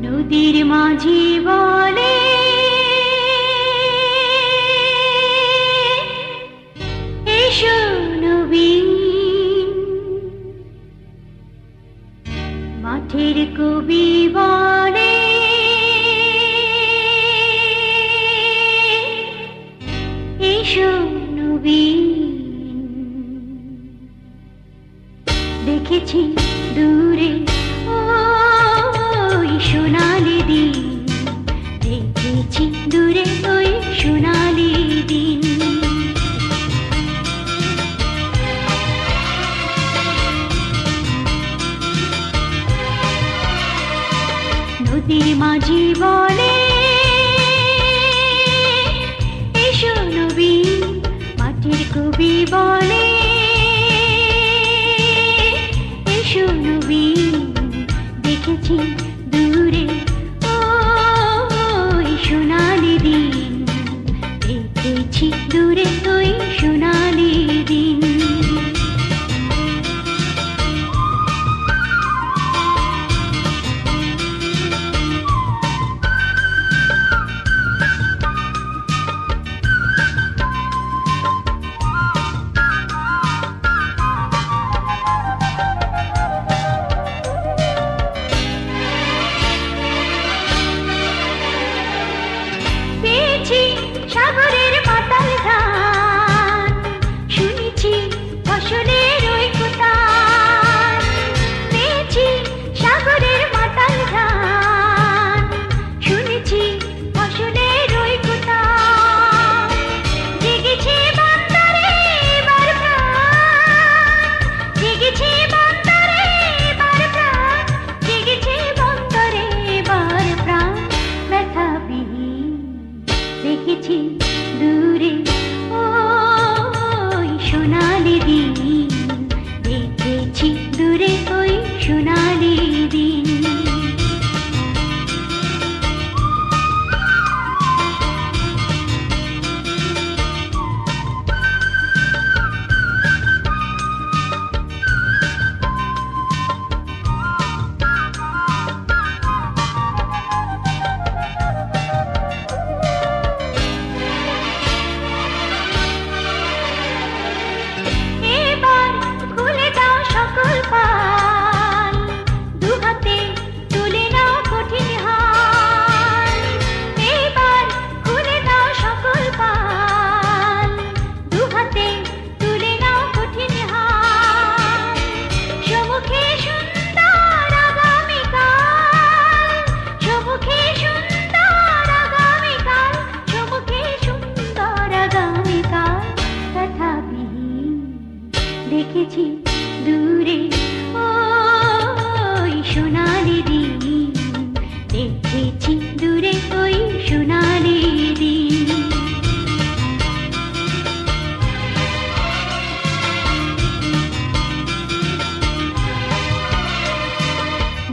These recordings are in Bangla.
নদীর মাঝি বলে এসো নবীন, মাঠের কবি বলে এসো নবীন। দেখেছি দূরে ওই সোনালি দিন, দেখেছি দূরে ওই সোনালি দিন। নদীর মাঝি বলে এসো নবীন, মাটির কবি বলে এসো নবীন। দেখেছি দূরে ওই সোনালি দিন, দেখেছি দূরে ওই সোনালি দিন। সাগরের পাতাল গান শুনেছি, ফসলের ওই কোথায় পেয়েছি। সাগরের পাতাল গান শুনেছি, ফসলের ওই কোথায় জেগেছে বন্দরে এবার প্রাণ, জেগেছে বন্দরে এবার প্রাণ, জেগেছে বন্দরে এবার প্রাণ। ব্যথা বিহীন দেখেছি দূরে ওই সোনালি দিন, দেখেছি দূরে ওই সোনালি দিন। দেখেছি দূরে ওই সোনালি দিন, দেখেছি দূরে ওই সোনালি দিন।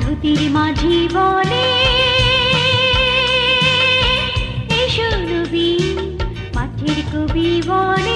নদীর মাঝি বলে এসো নবীন, মাঠের কবি বলে